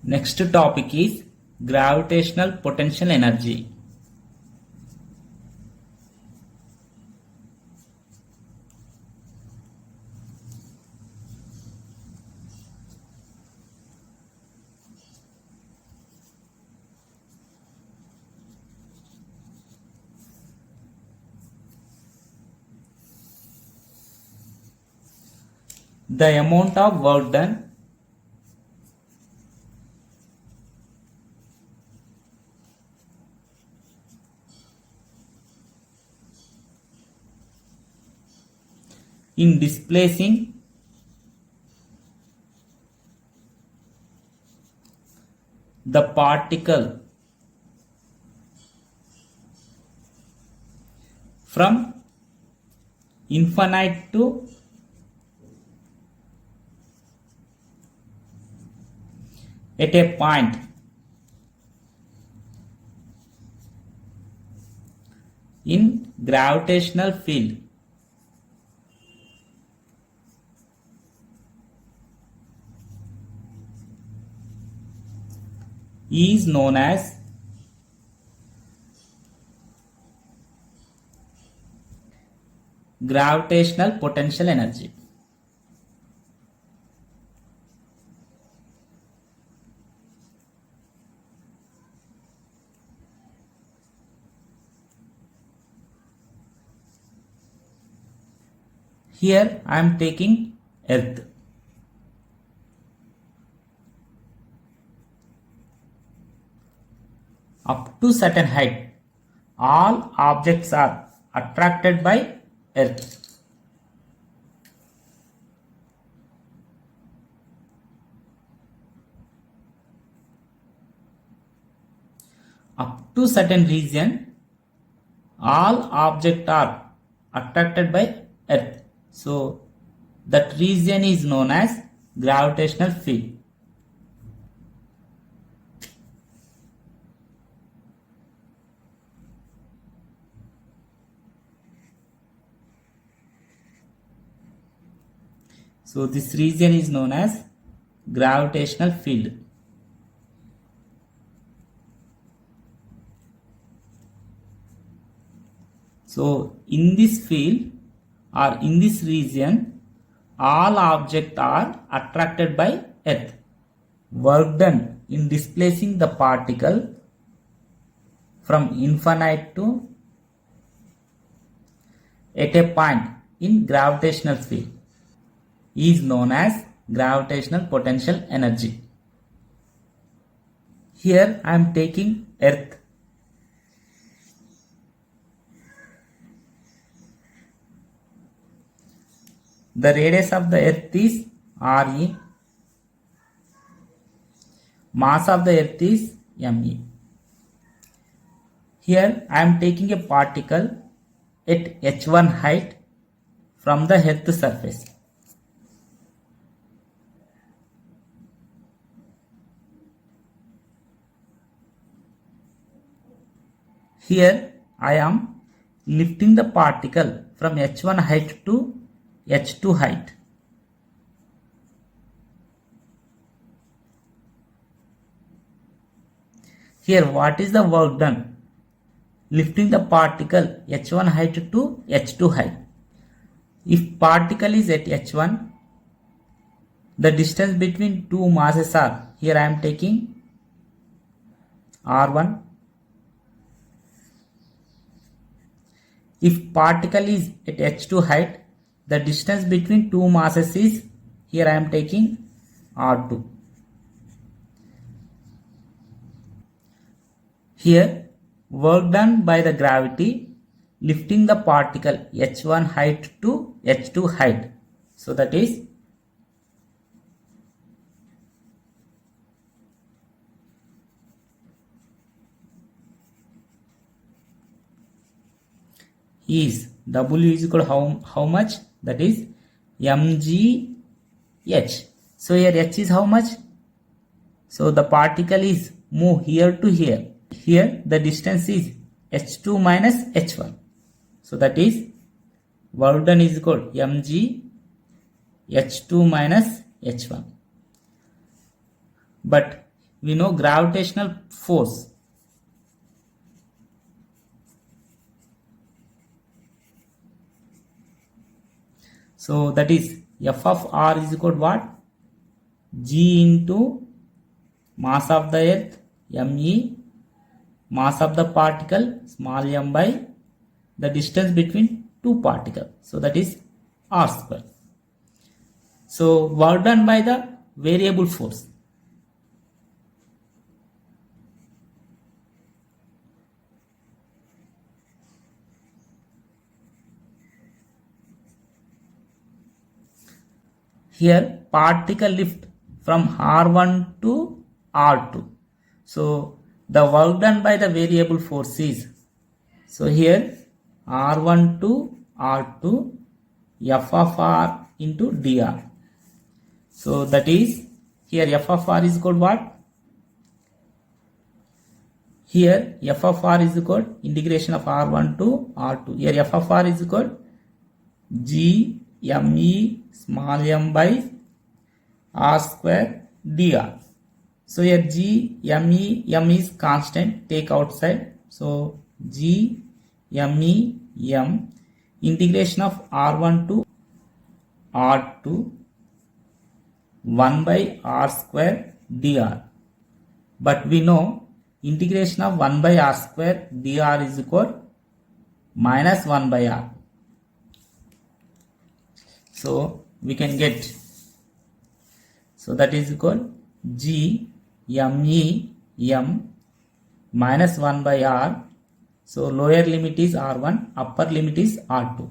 Next topic is gravitational potential energy. The amount of work done in displacing the particle from infinite to at a point in gravitational field is known as gravitational potential energy. Here I am taking Earth. Up to certain height, all objects are attracted by Earth. Up to certain region, all objects are attracted by Earth. So that region is known as gravitational field. So this region is known as gravitational field. So in this field or in this region, all objects are attracted by Earth. Work done in displacing the particle from infinite to at a point in gravitational field is known as gravitational potential energy. Here I am taking Earth. The radius of the Earth is Re. Mass of the Earth is Me. Here I am taking a particle at h1 height from the Earth surface. Here I am lifting the particle from h1 height to h2 height. Here what is the work done? Lifting the particle h1 height to h2 height. If particle is at h1, the distance between two masses are, here I am taking r1. If particle is at h2 height, the distance between two masses is, here I am taking r2. Here work done by the gravity lifting the particle h1 height to h2 height. So that is W is equal to how much? That is mgh. So here h is how much? So the particle is move here to here. Here the distance is h2 minus h1. So that is work done is equal to mg h2 minus h1. But we know gravitational force. So that is F of r is equal to what? G into mass of the earth, me, mass of the particle, small m, by the distance between two particles. So that is r square. So work done by the variable force. Here particle lift from R1 to R2. So the work done by the variable force is, so here R1 to R2 F of R into dr. So that is, here F of R is equal to what? Here F of R is equal to integration of R1 to R2. Here F of R is equal to G me small m by r square dr. So here G m is constant, take outside. So G me m integration of r1 to r2 1 by r square dr. But we know integration of 1 by r square dr is equal minus 1 by r. So we can get, so that is equal G me m minus 1 by r. So lower limit is r1, upper limit is r2.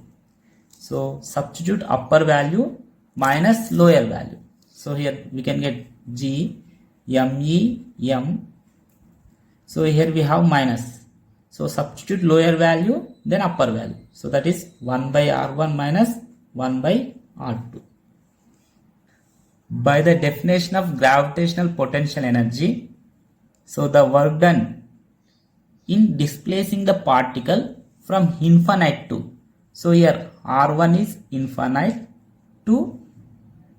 So substitute upper value minus lower value. So here we can get G me m. So here we have minus. So substitute lower value then upper value. So that is 1 by r1 minus 1 by r2. By the definition of gravitational potential energy, so the work done in displacing the particle from infinite to, so here r1 is infinite to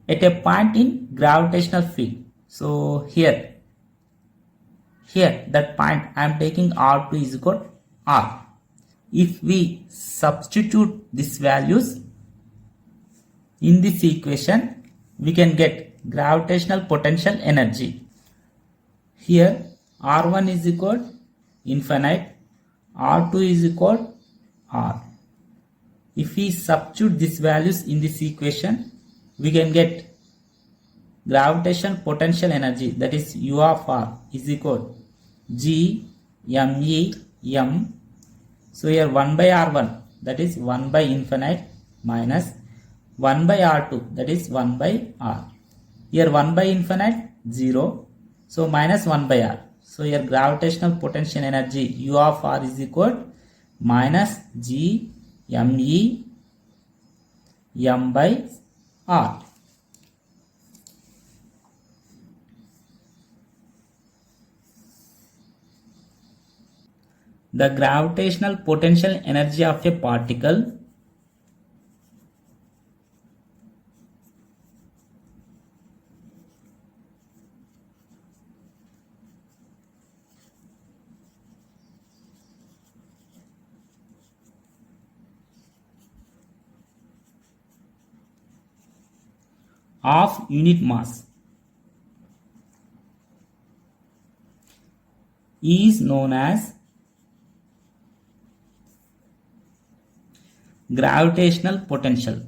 at a point in gravitational field. So here that point I am taking r2 is equal to r. If we substitute these values in this equation, we can get gravitational potential energy. Here r1 is equal to infinite, r2 is equal to r. If we substitute these values in this equation, we can get gravitational potential energy, that is U of r is equal to G me m. So here 1 by r1, that is 1 by infinite, minus 1 by r2, that is 1 by r. Here 1 by infinite 0, so minus 1 by r. So here gravitational potential energy U of r is equal to minus G me m by r. The gravitational potential energy of a particle of unit mass is known as gravitational potential.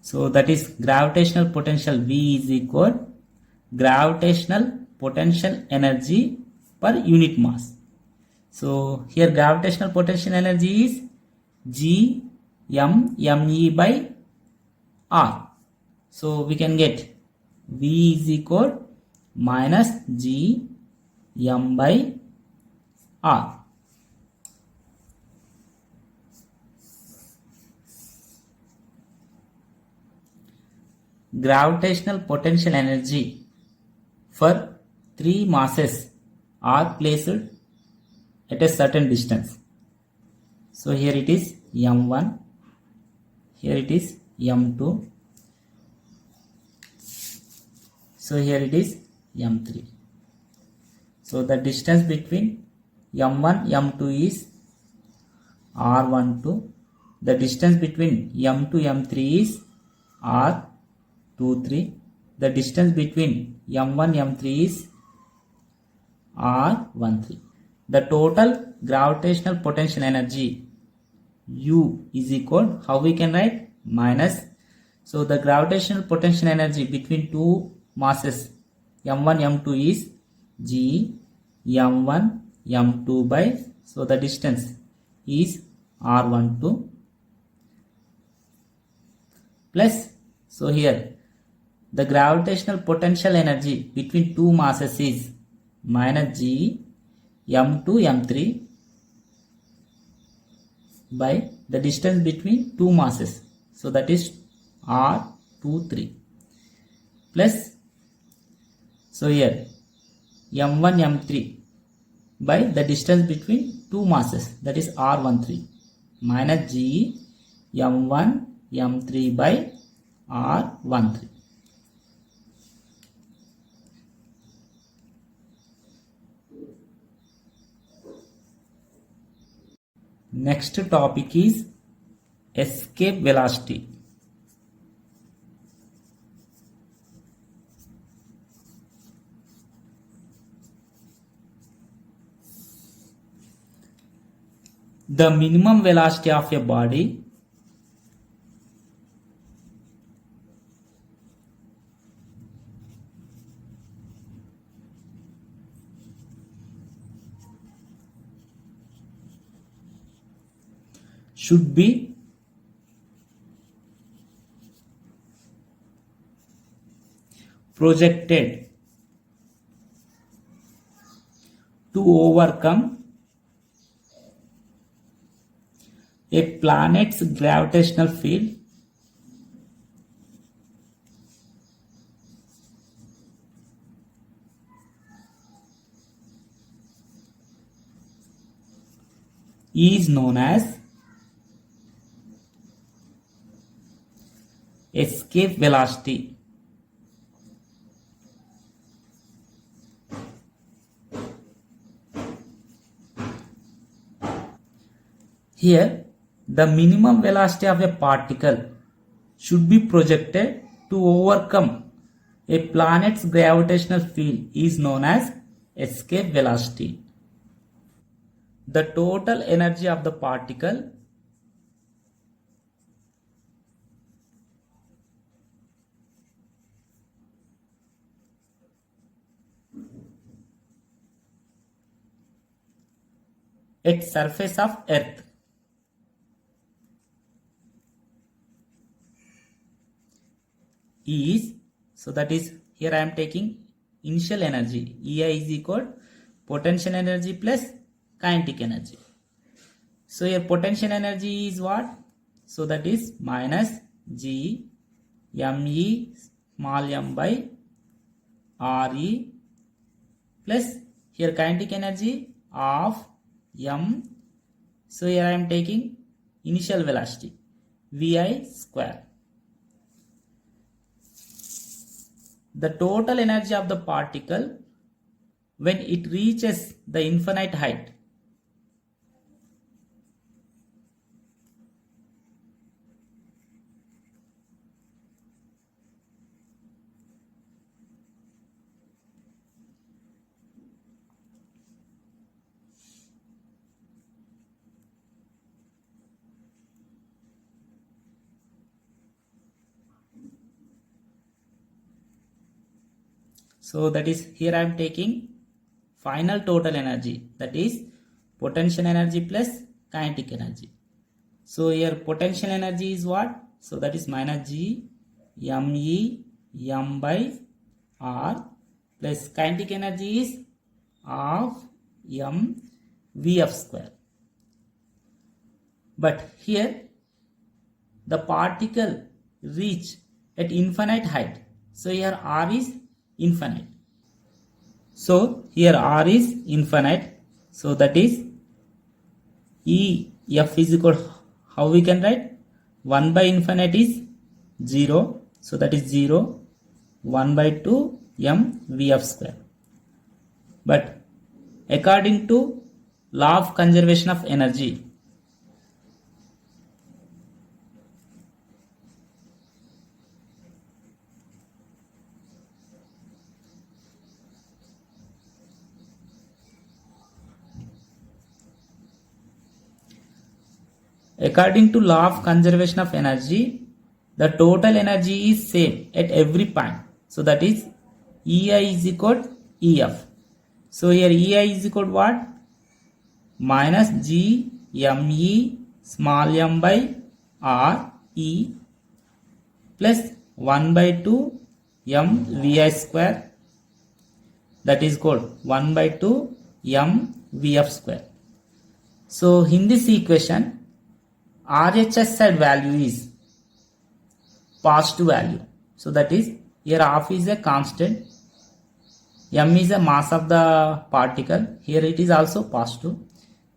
So that is gravitational potential V is equal gravitational potential energy per unit mass. So here gravitational potential energy is G me by r. So we can get V is equal minus G m by r. Gravitational potential energy for three masses are placed at a certain distance. So here it is m1, here it is m2, so here it is m3. So the distance between m1 m2 is r12, the distance between m2 m3 is r23, the distance between m1 m3 is r13. The total gravitational potential energy U is equal, how we can write, minus, so the gravitational potential energy between two masses m1 m2 is G m1 m2 by, so the distance is r12, plus, so here the gravitational potential energy between two masses is minus G m2 m3 by the distance between two masses, so that is r23, plus, so here m1 m3 by the distance between two masses, that is r13, minus G m1 m3 by r13. Next topic is escape velocity. The minimum velocity of a body should be projected to overcome a planet's gravitational field is known as escape velocity. Here, the minimum velocity of a particle should be projected to overcome a planet's gravitational field is known as escape velocity. The total energy of the particle at surface of Earth is, so that is, here I am taking initial energy, EI is equal potential energy plus kinetic energy. So here potential energy is what? So that is minus G ME small m by RE plus here kinetic energy of m. So here I am taking initial velocity VI square. The total energy of the particle when it reaches the infinite height so that is here I am taking final total energy, that is potential energy plus kinetic energy. So here potential energy is what? So that is minus G ME m by R plus kinetic energy is of m Vf square. But here the particle reach at infinite height. So here R is infinite. So here R is infinite. So that is E F is equal, how we can write? 1 by infinite is 0. So that is 0. 1 by 2 m Vf square. But according to law of conservation of energy, according to law of conservation of energy, the total energy is same at every point. So that is EI is equal to EF. So here EI is equal to what? Minus G m E small m by R E plus 1 by 2 m Vi square, that is called 1 by 2 m Vf square. So in this equation, RHS side value is positive value. So that is here half is a constant, m is a mass of the particle, here it is also positive.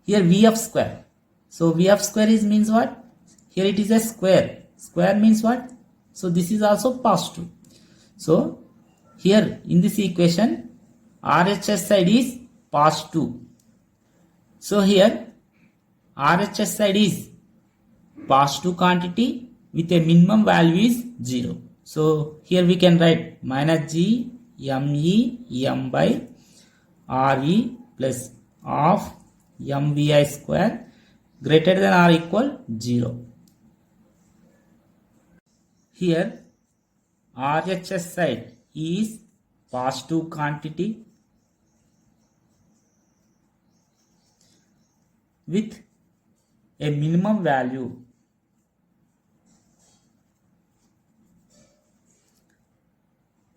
Here Vf square. So Vf square is means what? Here it is a square. Square means what? So this is also positive. So here in this equation, RHS side is positive. So here RHS side is positive quantity with a minimum value is 0. So here we can write minus G m E m by R E plus of m Vi square greater than or equal 0. Here RHS side is positive quantity with a minimum value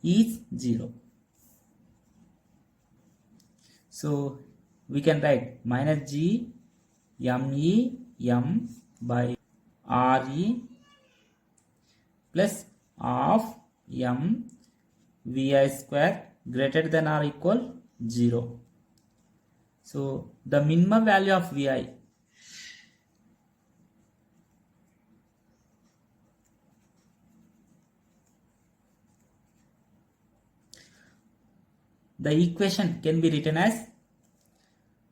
is 0. So we can write minus G m E m by R E plus of m Vi square greater than or equal 0. So the minimum value of Vi the equation can be written as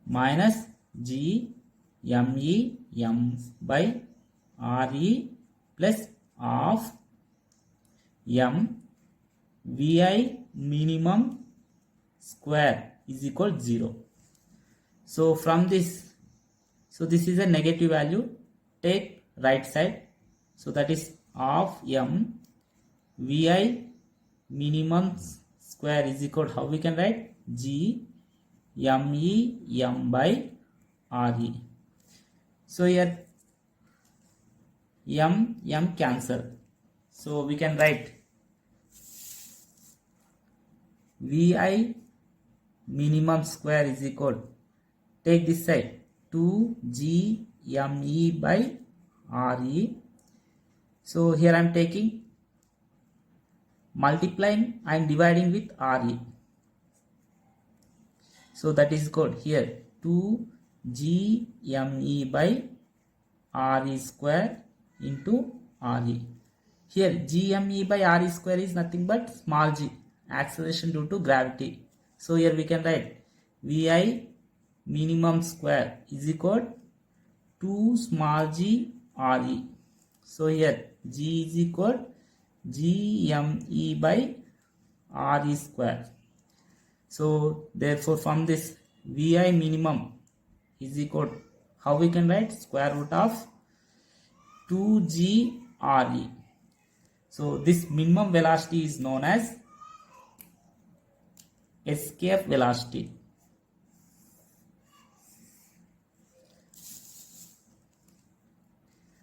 minus G m E m by R E plus of m Vi minimum square is equal to 0. So from this, so this is a negative value, take right side. So that is of m Vi minimum square is equal to, how we can write? G m E m by R E. So here m cancel. So we can write Vi minimum square is equal, take this side, 2 GME by RE. So here I am taking multiplying and dividing with RE. So that is called here 2 GME by RE square into RE. Here GME by RE square is nothing but small g, acceleration due to gravity. So here we can write Vi minimum square is equal to small g Re. So here G is equal GME by Re square. So therefore from this Vi minimum is equal to, how we can write? Square root of 2g Re. So this minimum velocity is known as escape velocity.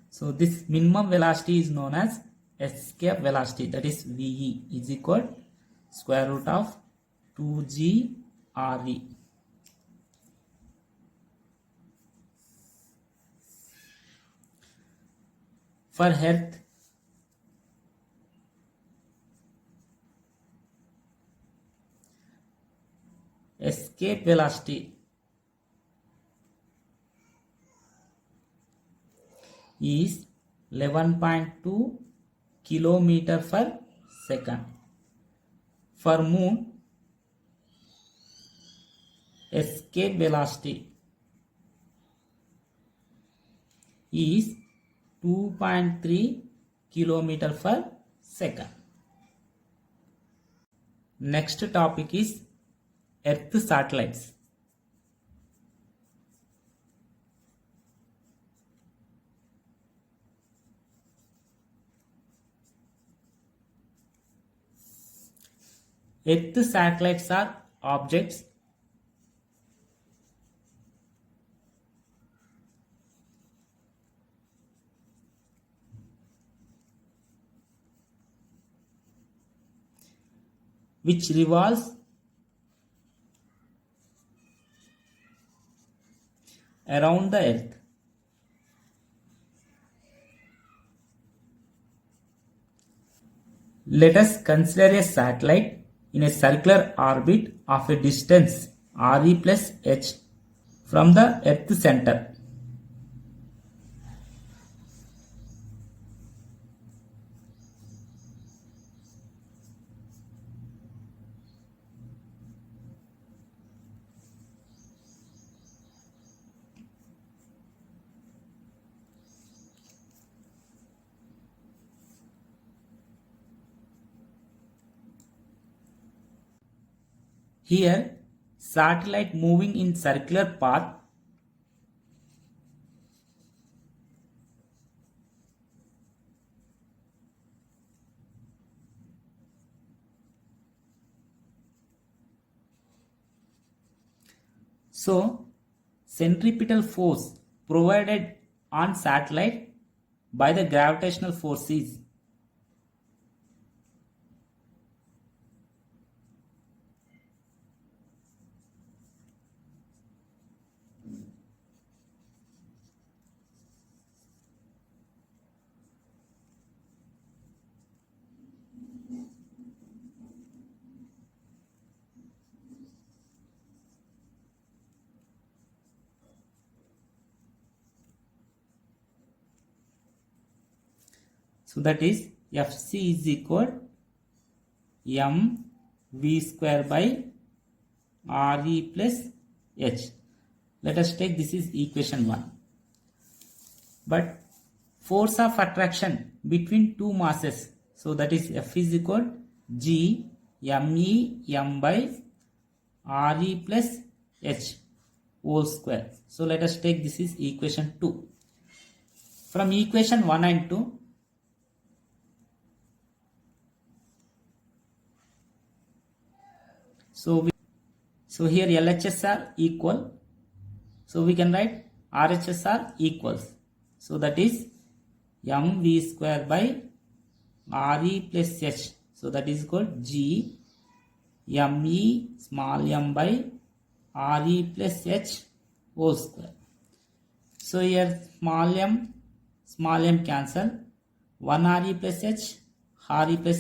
So this minimum velocity is known as escape velocity, that is Ve is equal square root of 2g Re. For Earth, escape velocity is 11.2 kilometer per second. For moon, escape velocity is 2.3 kilometer per second. Next topic is Earth satellites. Earth satellites are objects which revolves around the Earth. Let us consider a satellite in a circular orbit of a distance re plus h from the Earth center. Here, satellite moving in circular path so centripetal force provided on satellite by the gravitational force is so that is Fc is equal m v square by re plus h. Let us take this is equation 1. But force of attraction between two masses, so that is F is equal g me m by re plus h whole square. So let us take this is equation 2. From equation 1 and 2, so here LHS are equal, so we can write RHS are equals, so that is mv square by re plus h, so that is called g me small m by re plus h whole square. So here small m cancel, 1 re plus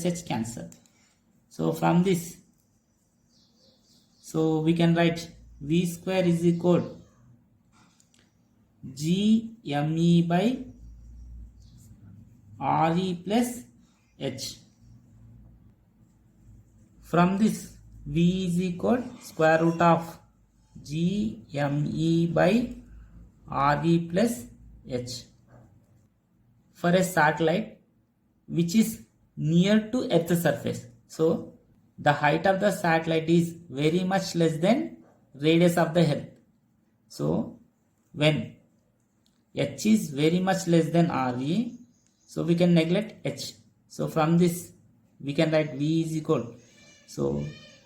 h cancel. So from this, so we can write v square is equal g me by re plus h. From this, v is equal square root of g me by re plus h. For a satellite which is near to Earth's surface, so the height of the satellite is very much less than radius of the Earth. So when h is very much less than re, so we can neglect h. So from this we can write v is equal, so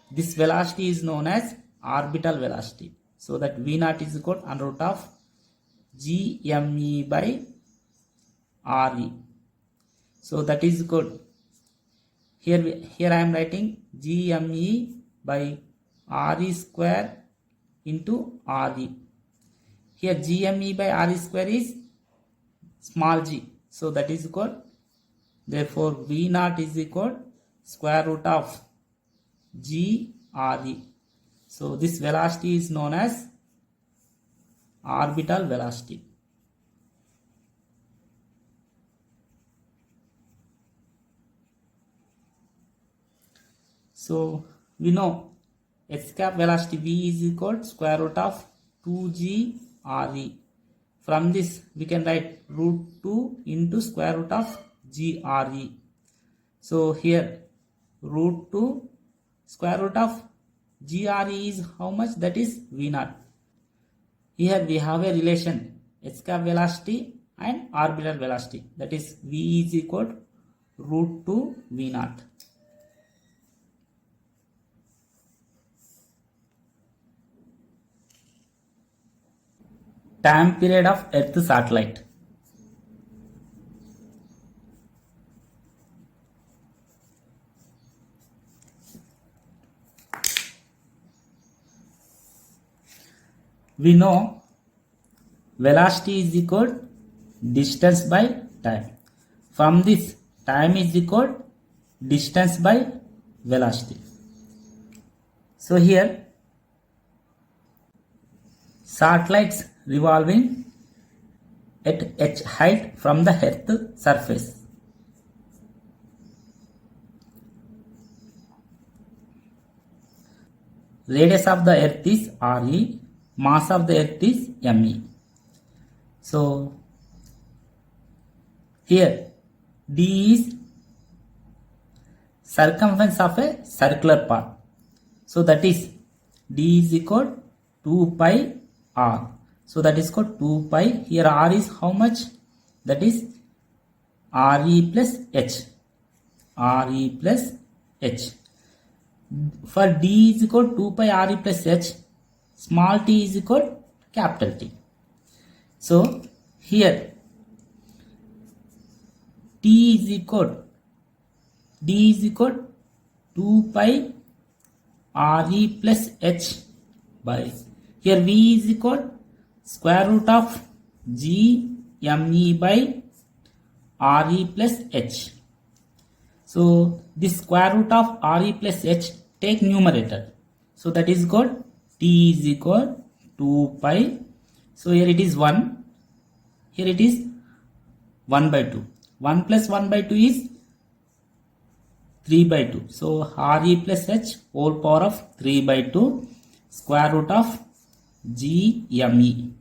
this velocity is known as orbital velocity, so that v naught is equal under root of g me by re. So that is good. Here I am writing g me by re square into re. Here g me by re square is small g, so that is equal, therefore v naught is equal square root of g re. So this velocity is known as orbital velocity. So we know escape velocity v is equal to square root of 2g re. From this we can write root 2 into square root of g re. So here root 2 square root of g re is how much? That is v naught. Here we have a relation escape velocity and orbital velocity, that is v is equal to root 2 v naught. Time period of Earth satellite. We know velocity is equal to distance by time. From this, time is equal to distance by velocity. So here satellites revolving at h height from the Earth surface. Radius of the Earth is Re, mass of the Earth is Me. So here d is circumference of a circular path. So that is d is equal to 2 pi r. So that is called 2 pi. Here r is how much? That is Re plus h. Re plus h. For d is equal to 2 pi Re plus h, small t is equal to capital T. So here d is equal to 2 pi Re plus h by, here v is equal to square root of g me by Re plus h. So this square root of Re plus h, take numerator. So that is called t is equal to 2 pi. So here it is 1. Here it is 1 by 2. 1 plus 1 by 2 is 3 by 2. So Re plus h whole power of 3 by 2 square root of g me.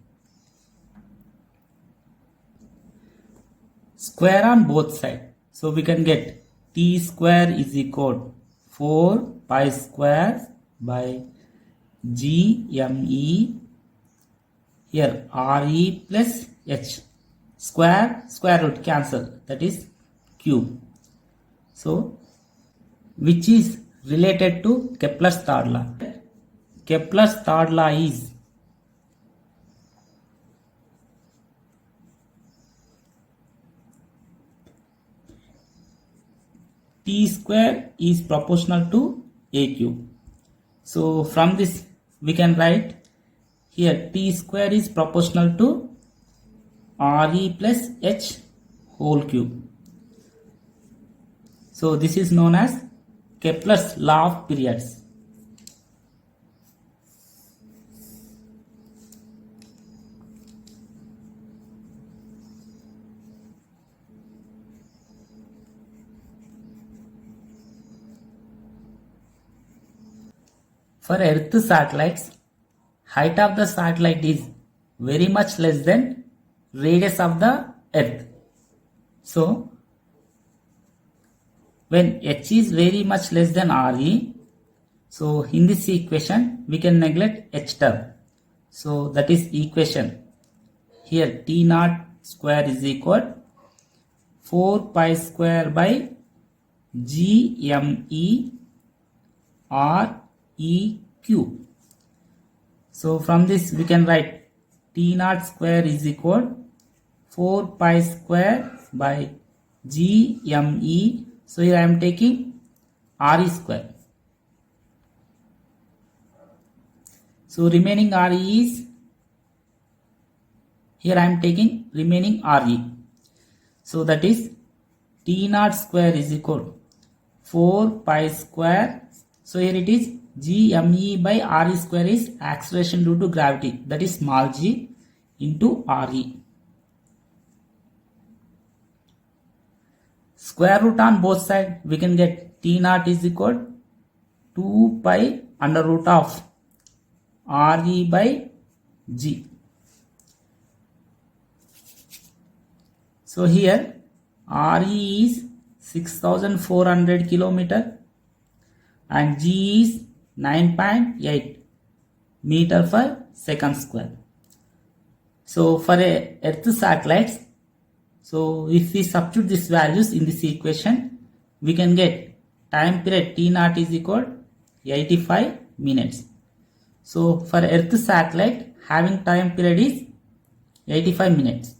Square on both sides. So we can get t square is equal to 4 pi square by g me. Here Re plus h. Square root cancel, that is cube. So which is related to Kepler's third law. Kepler's third law is t square is proportional to a cube. So from this we can write here t square is proportional to Re plus h whole cube. So this is known as Kepler's law of periods. For Earth satellites, height of the satellite is very much less than radius of the Earth. So when h is very much less than Re, so in this equation we can neglect h term. So that is equation. Here t naught square is equal 4 pi square by g me Re cube. So from this we can write t naught square is equal 4 pi square by g me. So here I am taking Re square. So remaining Re is, here I am taking remaining Re. So that is t naught square is equal 4 pi square. So here it is g me by Re square is acceleration due to gravity, that is small g into Re. Square root on both sides, we can get t naught is equal 2 pi under root of RE by G. So here RE is 6400 kilometer and G is 9.8 meter per second square. So for a Earth satellites, so if we substitute these values in this equation, we can get time period T0 is equal 85 minutes. So for Earth satellite, having time period is 85 minutes.